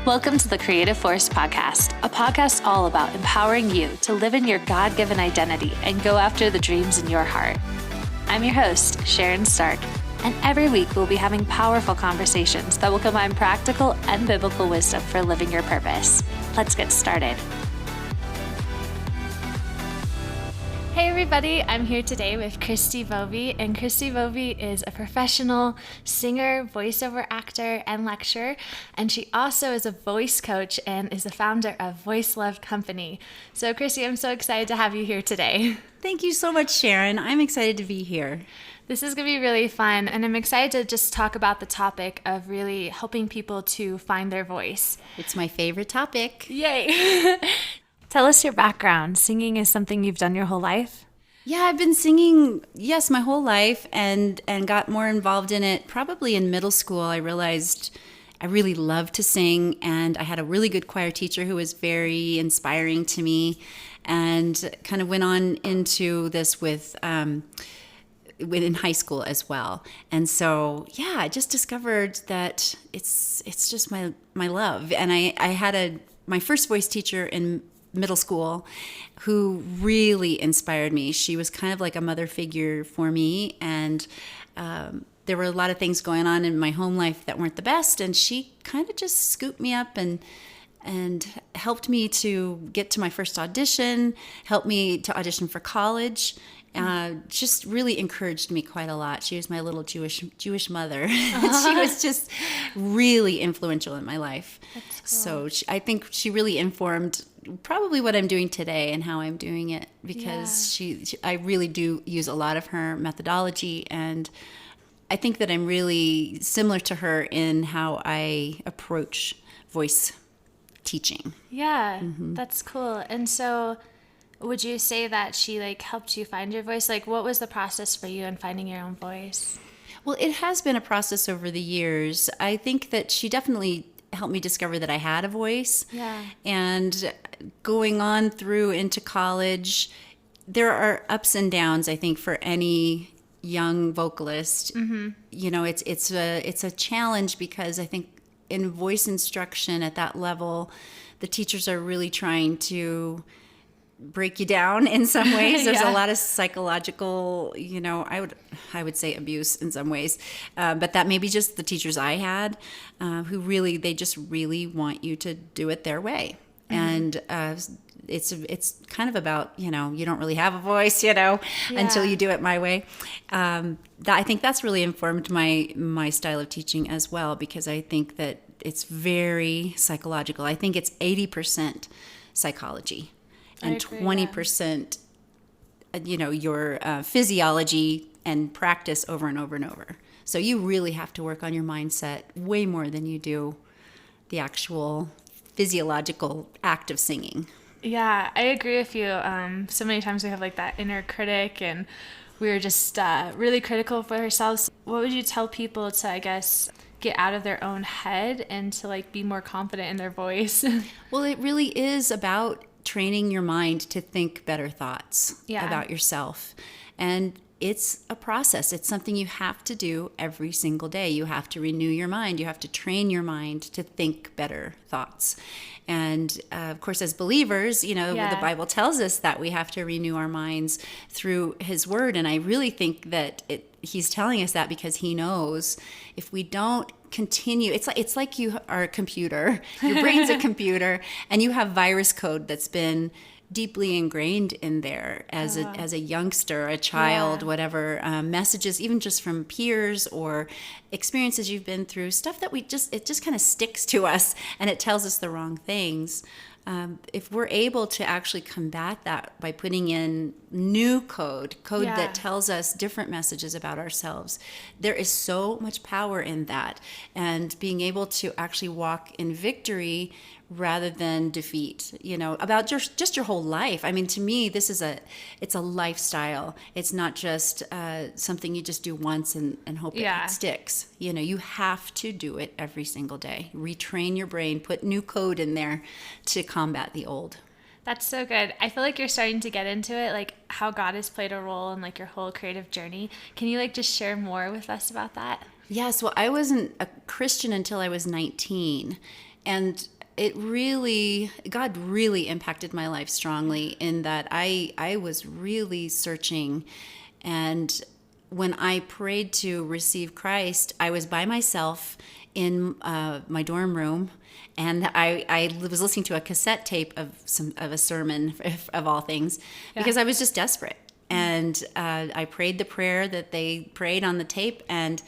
Welcome to the Creative Force Podcast, a podcast all about empowering you to live in your God-given identity and go after the dreams in your heart. I'm your host, Sharon Stark, and every week we'll be having powerful conversations that will combine practical and biblical wisdom for living your purpose. Let's get started. Hey everybody, I'm here today with Christi Bovee, and Christi Bovee is a professional singer, voiceover actor, and lecturer, and she also is a voice coach and is the founder of Voice Love Company. So Christi, I'm so excited to have you here today. Thank you so much, Sharon. I'm excited to be here. This is going to be really fun, and I'm excited to just talk about the topic of really helping people to find their voice. It's my favorite topic. Yay! Tell us your background. Singing is something you've done your whole life? Yeah, I've been singing, my whole life and got more involved in it probably in middle school. I realized I really loved to sing, and I had a really good choir teacher who was very inspiring to me, and kind of went on into this within high school as well. And so, I just discovered that it's just my love. And I had my first voice teacher in middle school who really inspired me. She was kind of like a mother figure for me, and there were a lot of things going on in my home life that weren't the best, and she kind of just scooped me up and helped me to get to my first audition, helped me to audition for college. Just really encouraged me quite a lot. She was my little Jewish mother. She was just really influential in my life. That's cool. So I think she really informed probably what I'm doing today and how I'm doing it, because I really do use a lot of her methodology, and I think that I'm really similar to her in how I approach voice teaching. Yeah, That's cool. And so would you say that she helped you find your voice? What was the process for you in finding your own voice? Well, it has been a process over the years. I think that she definitely helped me discover that I had a voice. Yeah. And going on through into college, there are ups and downs, I think, for any young vocalist. Mm-hmm. It's a challenge, because I think in voice instruction at that level, the teachers are really trying to break you down in some ways. There's a lot of psychological, I would say abuse in some ways. But that may be just the teachers I had, who they just really want you to do it their way. Mm-hmm. And it's kind of about, you don't really have a voice, until you do it my way. I think that's really informed my style of teaching as well, because I think that it's very psychological. I think it's 80% psychology and 20%, your physiology and practice over and over and over. So you really have to work on your mindset way more than you do the actual physiological act of singing. Yeah, I agree with you. So many times we have that inner critic, and we're just really critical for ourselves. What would you tell people to, I guess, get out of their own head and to be more confident in their voice? Well, it really is about training your mind to think better thoughts about yourself. And it's a process. It's something you have to do every single day. You have to renew your mind. You have to train your mind to think better thoughts. And of course, as believers, the Bible tells us that we have to renew our minds through His Word. And I really think that He's telling us that because He knows if we don't continue, it's like you are a computer. Your brain's a computer, and you have virus code that's been deeply ingrained in there as a youngster, a child, whatever, messages, even just from peers or experiences you've been through, stuff that it just kind of sticks to us, and it tells us the wrong things. If we're able to actually combat that by putting in new code that tells us different messages about ourselves, there is so much power in that, and being able to actually walk in victory rather than defeat, about just your whole life. I mean, to me, it's a lifestyle. It's not just something you just do once and hope it sticks. You have to do it every single day. Retrain your brain, put new code in there to combat the old. That's so good. I feel like you're starting to get into it, how God has played a role in your whole creative journey. Can you just share more with us about that? Yes. Well, I wasn't a Christian until I was 19. And God really impacted my life strongly in that I was really searching. And when I prayed to receive Christ, I was by myself in my dorm room, and I was listening to a cassette tape of a sermon, of all things, because I was just desperate. And I prayed the prayer that they prayed on the tape, and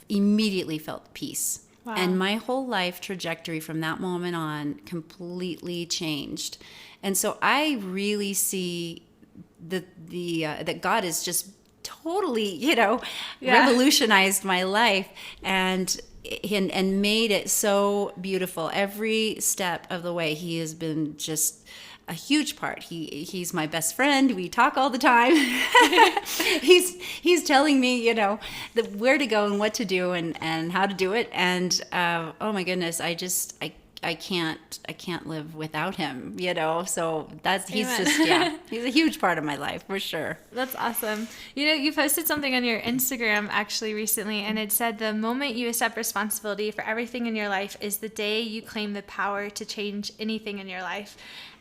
immediately felt peace. Wow. And my whole life trajectory from that moment on completely changed. And so I really see that God has just totally, revolutionized my life and made it so beautiful. Every step of the way, He has been just a huge part. He's my best friend. We talk all the time. he's telling me, where to go and what to do and how to do it. And oh my goodness, I can't live without him, So he's a huge part of my life for sure. That's awesome. You posted something on your Instagram actually recently, and it said the moment you accept responsibility for everything in your life is the day you claim the power to change anything in your life.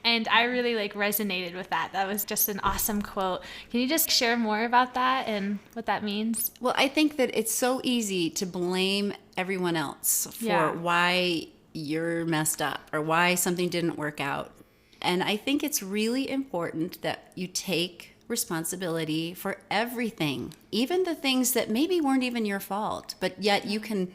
And I really resonated with that. That was just an awesome quote. Can you just share more about that and what that means? Well, I think that it's so easy to blame everyone else for why you're messed up or why something didn't work out. And I think it's really important that you take responsibility for everything, even the things that maybe weren't even your fault, but yet you can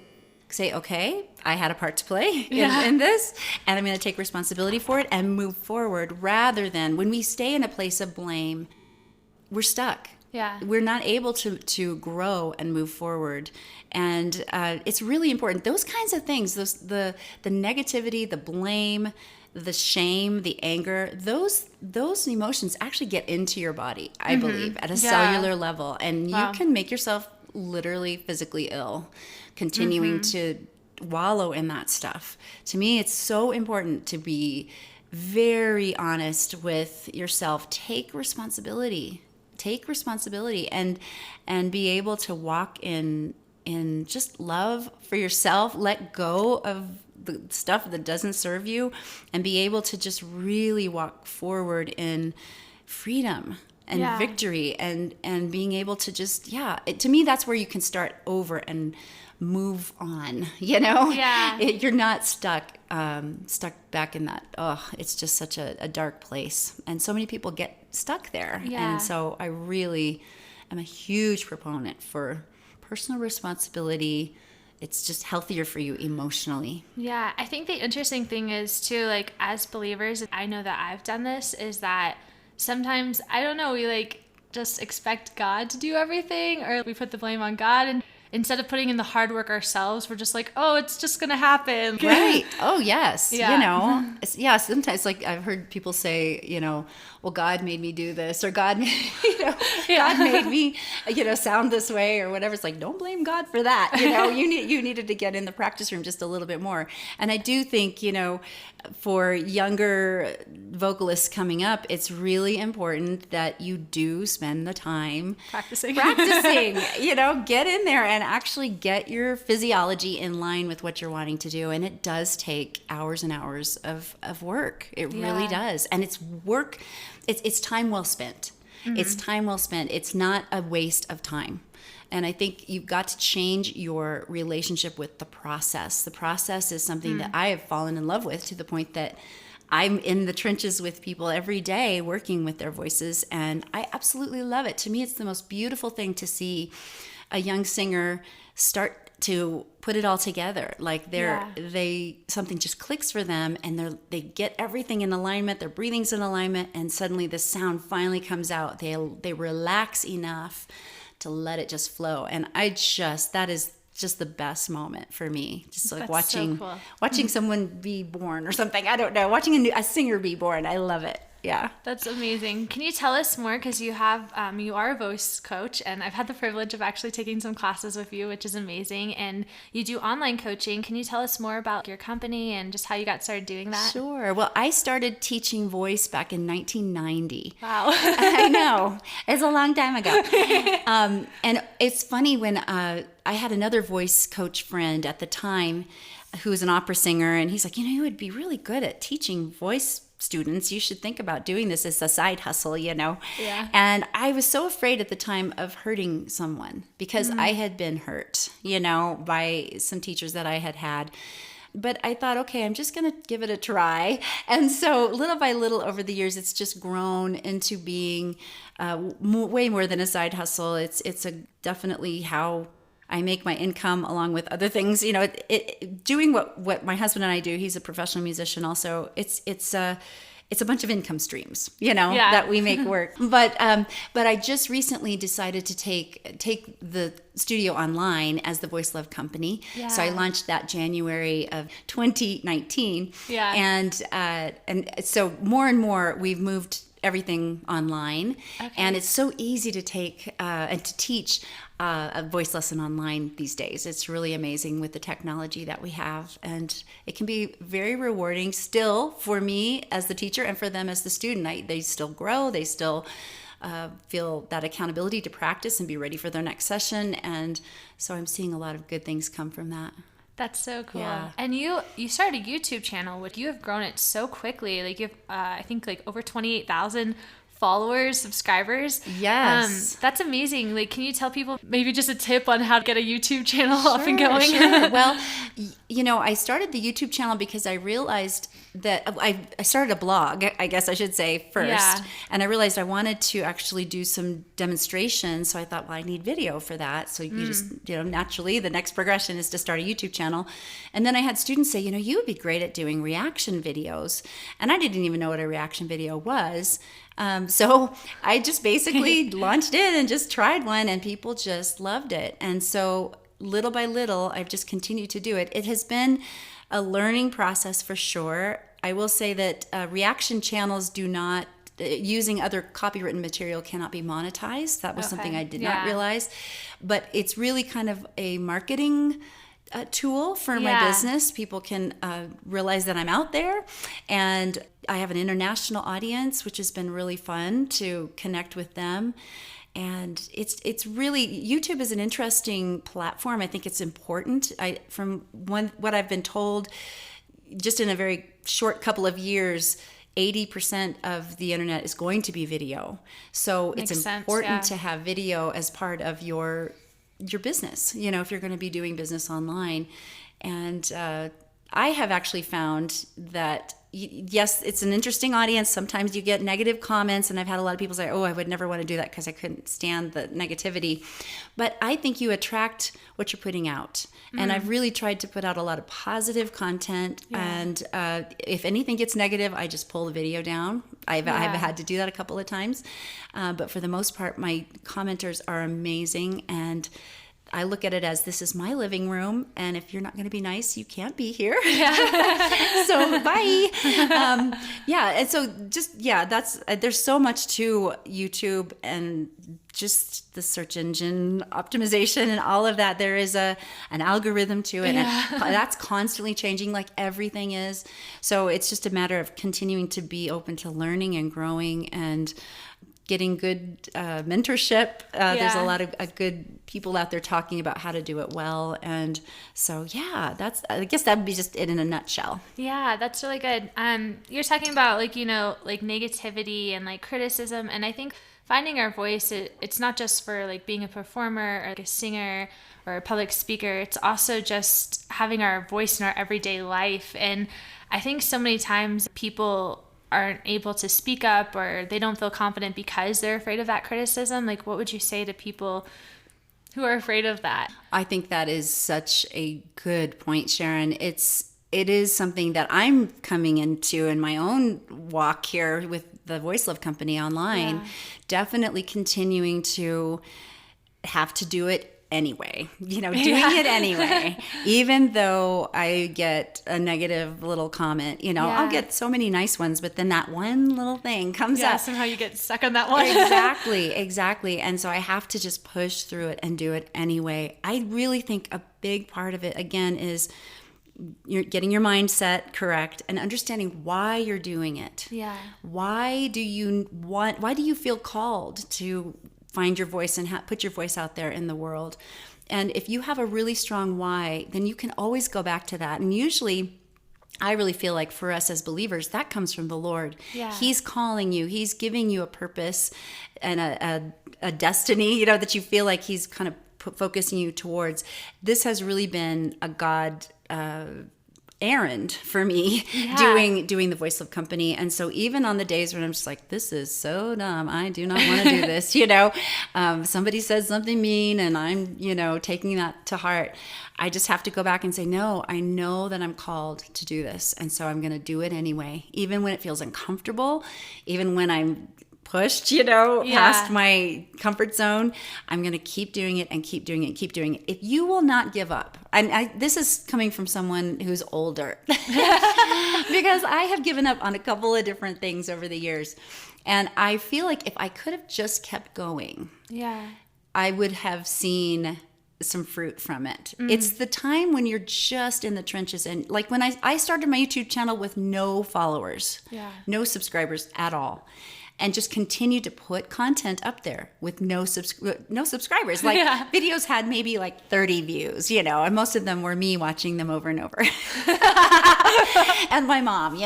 say, okay, I had a part to play in this, and I'm going to take responsibility for it and move forward, rather than when we stay in a place of blame, we're stuck. Yeah. We're not able to grow and move forward. And it's really important. Those kinds of things, the negativity, the blame, the shame, the anger, those emotions actually get into your body, I believe, at a cellular level. And you can make yourself literally physically ill continuing to wallow in that stuff. To me, it's so important to be very honest with yourself. Take responsibility and be able to walk in just love for yourself. Let go of the stuff that doesn't serve you, and be able to just really walk forward in freedom and victory and being able to just, to me, that's where you can start over and move on, you're not stuck back in that, it's just such a dark place. And so many people get stuck there. And so I really am a huge proponent for personal responsibility. It's just healthier for you emotionally. Yeah, I think the interesting thing is too, as believers, I know that I've done this, is that sometimes, I don't know, we just expect God to do everything, or we put the blame on God, and instead of putting in the hard work ourselves, we're just it's just going to happen. Right. Oh, yes. Yeah. Sometimes I've heard people say, well, God made me do this, or God made me, sound this way or whatever. It's don't blame God for that. You needed to get in the practice room just a little bit more. And I do think, for younger vocalists coming up, it's really important that you do spend the time practicing, get in there and actually get your physiology in line with what you're wanting to do. And it does take hours and hours of work. It really does. And it's work. It's time well spent. It's time well spent. It's not a waste of time. And I think you've got to change your relationship with the process. The process is something that I have fallen in love with, to the point that I'm in the trenches with people every day working with their voices, and I absolutely love it. To me, it's the most beautiful thing to see a young singer start to put it all together. Something just clicks for them, and they get everything in alignment, their breathing's in alignment, and suddenly the sound finally comes out. They relax enough to let it just flow. And that is just the best moment for me. Just watching someone be born or something. I don't know. Watching a singer be born. I love it. Yeah. That's amazing. Can you tell us more? Because you are a voice coach, and I've had the privilege of actually taking some classes with you, which is amazing. And you do online coaching. Can you tell us more about your company and just how you got started doing that? Sure. Well, I started teaching voice back in 1990. Wow. I know. It's a long time ago. And it's funny when I had another voice coach friend at the time who was an opera singer, and he's like, you would be really good at teaching voice students. You should think about doing this as a side hustle, Yeah. And I was so afraid at the time of hurting someone because I had been hurt, by some teachers that I had had. But I thought, okay, I'm just going to give it a try. And so little by little over the years, it's just grown into being way more than a side hustle. It's definitely how I make my income along with other things, doing what my husband and I do. He's a professional musician also. It's a bunch of income streams, that we make work. But I just recently decided to take the studio online as the Voice Love Company. Yeah. So I launched that January of 2019. Yeah. And so more and more we've moved everything online. Okay. And it's so easy to take and to teach a voice lesson online these days. It's really amazing with the technology that we have, and it can be very rewarding still for me as the teacher and for them as the student. They still grow, they still feel that accountability to practice and be ready for their next session, and so I'm seeing a lot of good things come from that. That's so cool. Yeah. And you started a YouTube channel, which you have grown it so quickly. Like you have, I think like over 28,000 followers, subscribers. Yes. That's amazing. Like, can you tell people maybe just a tip on how to get a YouTube channel up and going? Sure. Well, I started the YouTube channel because I realized that I started a blog, I guess I should say first. Yeah. And I realized I wanted to actually do some demonstrations. So I thought, well, I need video for that. So you just, naturally the next progression is to start a YouTube channel. And then I had students say, you would be great at doing reaction videos. And I didn't even know what a reaction video was. So I just basically launched it and just tried one, and people just loved it. And so little by little, I've just continued to do it. It has been a learning process for sure. I will say that reaction channels do not, using other copywritten material cannot be monetized. That was something I did not realize. But it's really kind of a marketing tool for my business. People can realize that I'm out there, and I have an international audience, which has been really fun to connect with them. And it's really, YouTube is an interesting platform. I think it's important. From what I've been told, just in a very short couple of years, 80% of the internet is going to be video. So it's important to have video as part of your business, if you're going to be doing business online. And I have actually found that, yes, it's an interesting audience. Sometimes you get negative comments, and I've had a lot of people say, I would never want to do that because I couldn't stand the negativity. But I think you attract what you're putting out. And I've really tried to put out a lot of positive content. Yeah. And if anything gets negative, I just pull the video down. I've had to do that a couple of times. But for the most part, my commenters are amazing. And I look at it as, this is my living room, and if you're not going to be nice, you can't be here. Yeah. So bye. And so there's so much to YouTube and just the search engine optimization and all of that. There is an algorithm to it, and that's constantly changing, like everything is. So it's just a matter of continuing to be open to learning and growing and getting good mentorship. There's a lot of good people out there talking about how to do it well. And so, I guess that would be just it in a nutshell. Yeah, that's really good. You're talking about like negativity and like criticism. And I think finding our voice, it's not just for like being a performer or like a singer or a public speaker. It's also just having our voice in our everyday life. And I think so many times people aren't able to speak up, or they don't feel confident because they're afraid of that criticism. Like, what would you say to people who are afraid of that? I think that is such a good point, Sharon. It is something that I'm coming into in my own walk here with the Voice Love Company online. Definitely continuing to have to do it anyway, doing it anyway, even though I get a negative little comment, I'll get so many nice ones, but then that one little thing comes up. Somehow you get stuck on that one. Exactly. And so I have to just push through it and do it anyway. I really think a big part of it, again, is you're getting your mindset correct and understanding why you're doing it. Yeah. Why do you feel called to find your voice and put your voice out there in the world? And if you have a really strong why, then you can always go back to that. And usually, I really feel like for us as believers, that comes from the Lord. Yeah. He's calling you. He's giving you a purpose and a destiny, that you feel like he's kind of focusing you towards. This has really been a God errand for me, doing the Voice Love Company. And so even on the days when I'm just like, this is so dumb, I do not want to do this, somebody says something mean and I'm, taking that to heart, I just have to go back and say, no, I know that I'm called to do this. And so I'm going to do it anyway, even when it feels uncomfortable, even when I'm pushed, past my comfort zone. I'm going to keep doing it and keep doing it and keep doing it. If you will not give up, and this is coming from someone who's older, because I have given up on a couple of different things over the years. And I feel like if I could have just kept going, I would have seen some fruit from it. It's the time when you're just in the trenches. And like when I started my YouTube channel with no followers, no subscribers at all, and just continue to put content up there with no subscribers. Like videos had maybe like 30 views, and most of them were me watching them over and over. And my mom,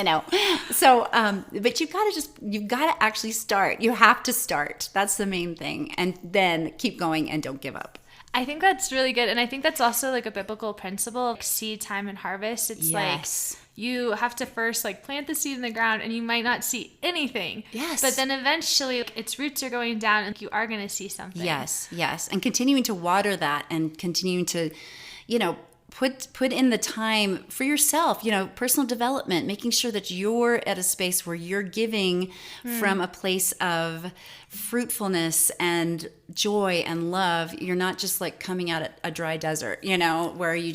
So, but you've got to actually start. You have to start. That's the main thing. And then keep going and don't give up. I think that's really good. And I think that's also like a biblical principle, like seed time and harvest. It's like you have to first like plant the seed in the ground and you might not see anything. Yes. But then eventually its roots are going down and you are going to see something. Yes. And continuing to water that and continuing to, put in the time for yourself, personal development, making sure that you're at a space where you're giving from a place of fruitfulness and joy and love. You're not just like coming out at a dry desert, where you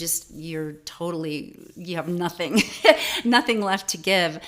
have nothing, nothing left to give.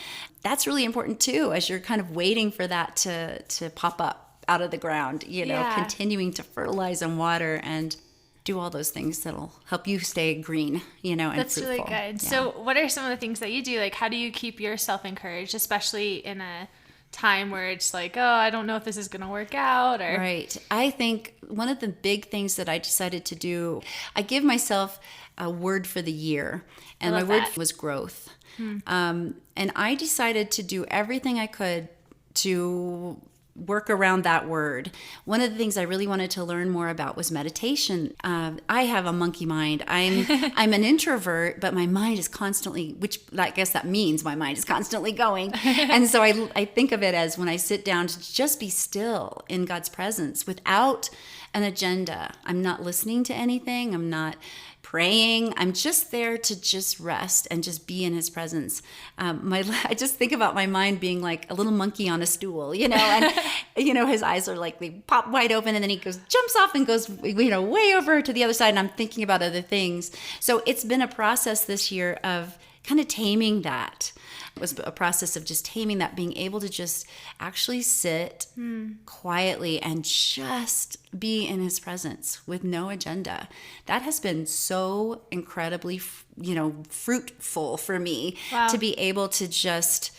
That's really important too, as you're kind of waiting for that to pop up out of the ground, continuing to fertilize and water and do all those things that'll help you stay green, and that's fruitful. Really good. Yeah. So what are some of the things that you do? Like, how do you keep yourself encouraged, especially in a time where it's like, oh, I don't know if this is going to work out? Or Right. I think one of the big things that I decided to do, I give myself a word for the year, and my word was growth. And I decided to do everything I could to work around that word. One of the things I really wanted to learn more about was meditation. I have a monkey mind. I'm an introvert, but my mind is constantly, which I guess that means my mind is constantly going. And so I think of it as when I sit down to just be still in God's presence without an agenda. I'm not listening to anything. I'm not praying. I'm just there to just rest and just be in his presence. I just think about my mind being like a little monkey on a stool, and his eyes are like, they pop wide open and then he jumps off and goes, way over to the other side. And I'm thinking about other things. So it's been a process this year of kind of taming that. It was a process of just taming that, being able to just actually sit quietly and just be in his presence with no agenda. That has been so incredibly, fruitful for me to be able to just,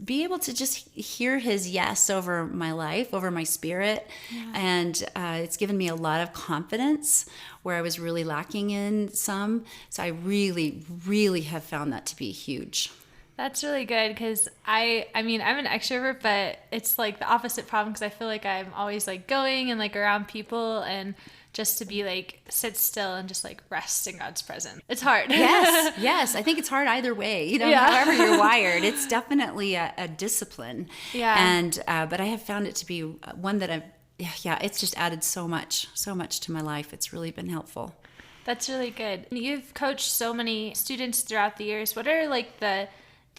be able to just hear his yes over my life, over my spirit. And it's given me a lot of confidence where I was really lacking in some. So I really, really have found that to be huge. That's really good because I'm an extrovert, but it's like the opposite problem because I feel like I'm always like going and like around people, and just to be like sit still and just like rest in God's presence. It's hard. Yes. I think it's hard either way. However you're wired, it's definitely a discipline. Yeah. And but I have found it to be one that it's just added so much to my life. It's really been helpful. That's really good. You've coached so many students throughout the years. What are like the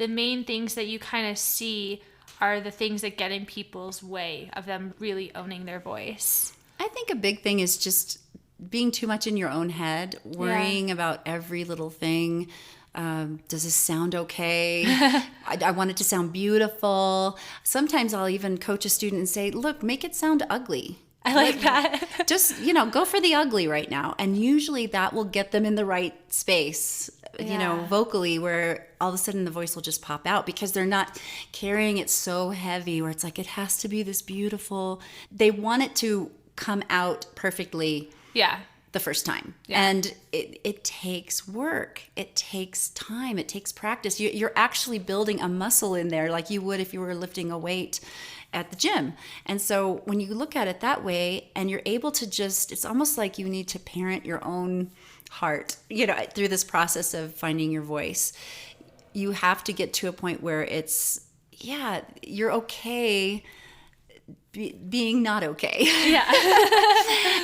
main things that you kind of see are the things that get in people's way of them really owning their voice? I think a big thing is just being too much in your own head, worrying about every little thing. Does this sound okay? I want it to sound beautiful. Sometimes I'll even coach a student and say, look, make it sound ugly. I like that. Just, go for the ugly right now. And usually that will get them in the right space, vocally, where all of a sudden the voice will just pop out because they're not carrying it so heavy where it's like, it has to be this beautiful. They want it to come out perfectly. Yeah. The first time. Yeah. And it takes work. It takes time. It takes practice. You're actually building a muscle in there like you would if you were lifting a weight at the gym. And so when you look at it that way and you're able to it's almost like you need to parent your own heart, through this process of finding your voice. You have to get to a point where you're okay being not okay. Yeah.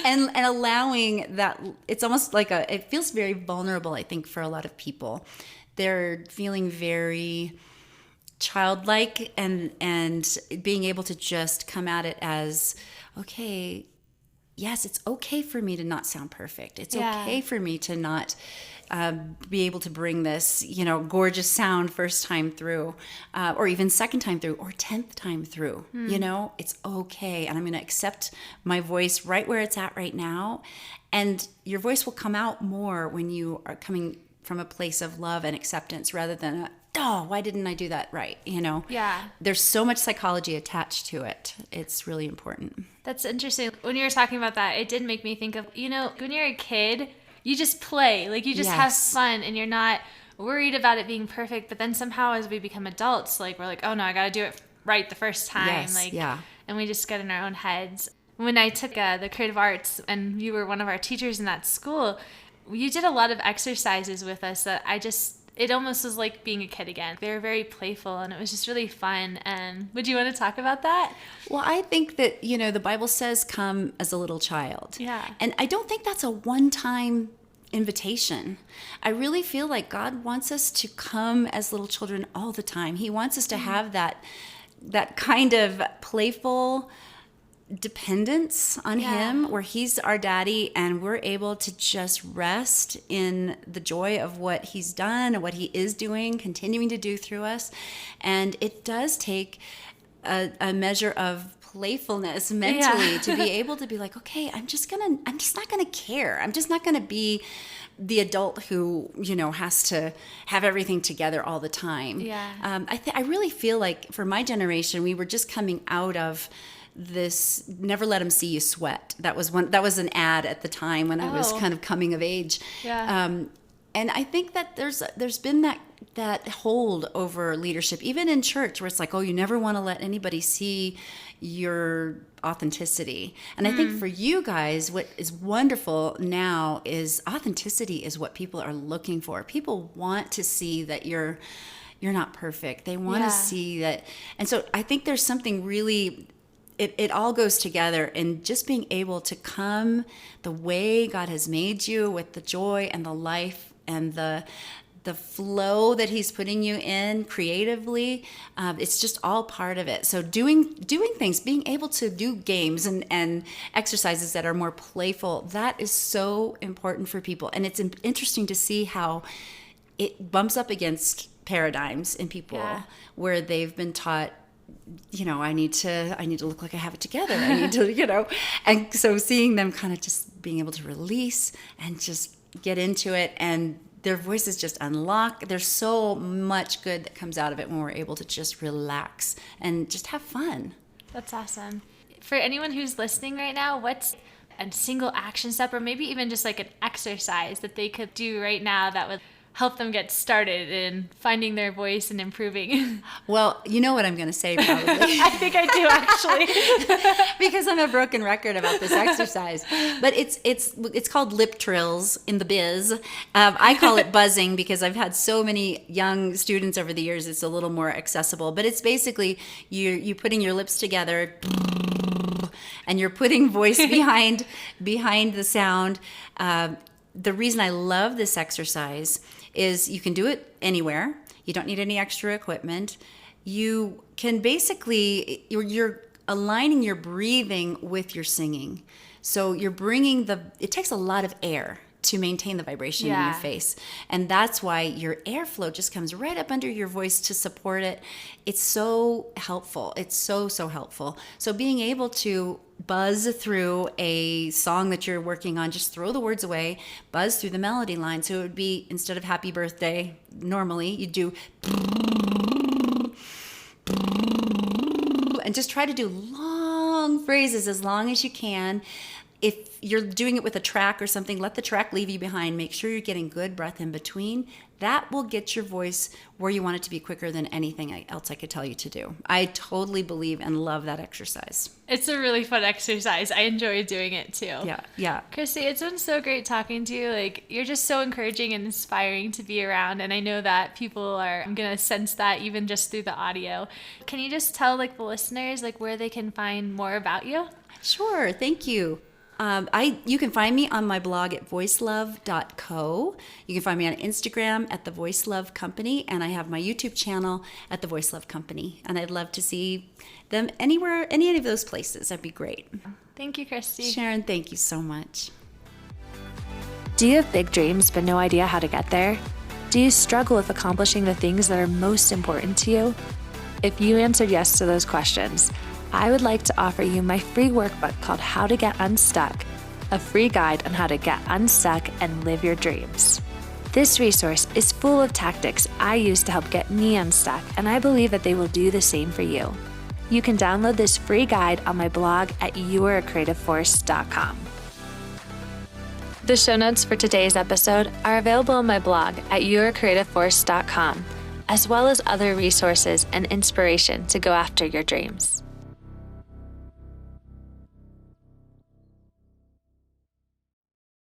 and allowing that. It's almost like it feels very vulnerable, I think, for a lot of people. They're feeling very childlike and being able to just come at it as, okay, yes, it's okay for me to not sound perfect. It's okay for me to not be able to bring this, gorgeous sound first time through, or even second time through, or 10th time through. It's okay. And I'm going to accept my voice right where it's at right now. And your voice will come out more when you are coming from a place of love and acceptance rather than why didn't I do that right? Yeah. There's so much psychology attached to it. It's really important. That's interesting. When you were talking about that, it did make me think of, when you're a kid, you just play, like you just have fun and you're not worried about it being perfect. But then somehow as we become adults, like we're like, oh no, I got to do it right the first time. And we just get in our own heads. When I took the creative arts and you were one of our teachers in that school, you did a lot of exercises with us that it almost was like being a kid again. They were very playful and it was just really fun. And would you want to talk about that? Well, I think that, the Bible says come as a little child. Yeah. And I don't think that's a one-time invitation. I really feel like God wants us to come as little children all the time. He wants us to have that kind of playful dependence on him where he's our daddy and we're able to just rest in the joy of what he's done and what he is doing, continuing to do through us. And it does take a measure of playfulness mentally to be able to be like, okay, I'm just not gonna care. I'm just not gonna be the adult who, has to have everything together all the time. Yeah. I really feel like for my generation, we were just coming out of this never let them see you sweat. That was an ad at the time when I was kind of coming of age. Yeah. And I think that there's been that hold over leadership, even in church, where it's like, oh, you never want to let anybody see your authenticity. And I think for you guys, what is wonderful now is authenticity is what people are looking for. People want to see that you're not perfect. They want to see that. And so I think there's something really, it all goes together in just being able to come the way God has made you with the joy and the life and the flow that he's putting you in creatively. It's just all part of it. So doing things, being able to do games and exercises that are more playful, that is so important for people. And it's interesting to see how it bumps up against paradigms in people where they've been taught, I need to look like I have it together. I need to, and so seeing them kind of just being able to release and just get into it and their voices just unlock. There's so much good that comes out of it when we're able to just relax and just have fun. That's awesome. For anyone who's listening right now, what's a single action step or maybe even just like an exercise that they could do right now that would help them get started in finding their voice and improving? Well, you know what I'm going to say probably. I think I do actually. Because I'm a broken record about this exercise. But it's called lip trills in the biz. I call it buzzing because I've had so many young students over the years. It's a little more accessible. But it's basically you putting your lips together and you're putting voice behind the sound. The reason I love this exercise is you can do it anywhere. You don't need any extra equipment. You can basically, you're aligning your breathing with your singing. So you're bringing it takes a lot of air to maintain the vibration in your face. And that's why your airflow just comes right up under your voice to support it. It's so helpful. It's so, so helpful. So being able to buzz through a song that you're working on, just throw the words away, buzz through the melody line. So it would be, instead of happy birthday, normally you do, and just try to do long phrases as long as you can. If you're doing it with a track or something, let the track leave you behind. Make sure you're getting good breath in between. That will get your voice where you want it to be quicker than anything else I could tell you to do. I totally believe and love that exercise. It's a really fun exercise. I enjoy doing it too. Yeah. Christi, it's been so great talking to you. Like, you're just so encouraging and inspiring to be around. And I know that people are going to sense that even just through the audio. Can you just tell the listeners where they can find more about you? Sure. Thank you. You can find me on my blog at voicelove.co. You can find me on Instagram at The Voice Love Company, and I have my YouTube channel at The Voice Love Company. And I'd love to see them anywhere, any of those places. That'd be great. Thank you, Christi. Sharon, thank you so much. Do you have big dreams but no idea how to get there? Do you struggle with accomplishing the things that are most important to you? If you answered yes to those questions, I would like to offer you my free workbook called How to Get Unstuck, a free guide on how to get unstuck and live your dreams. This resource is full of tactics I use to help get me unstuck, and I believe that they will do the same for you. You can download this free guide on my blog at youareacreativeforce.com. The show notes for today's episode are available on my blog at youareacreativeforce.com, as well as other resources and inspiration to go after your dreams.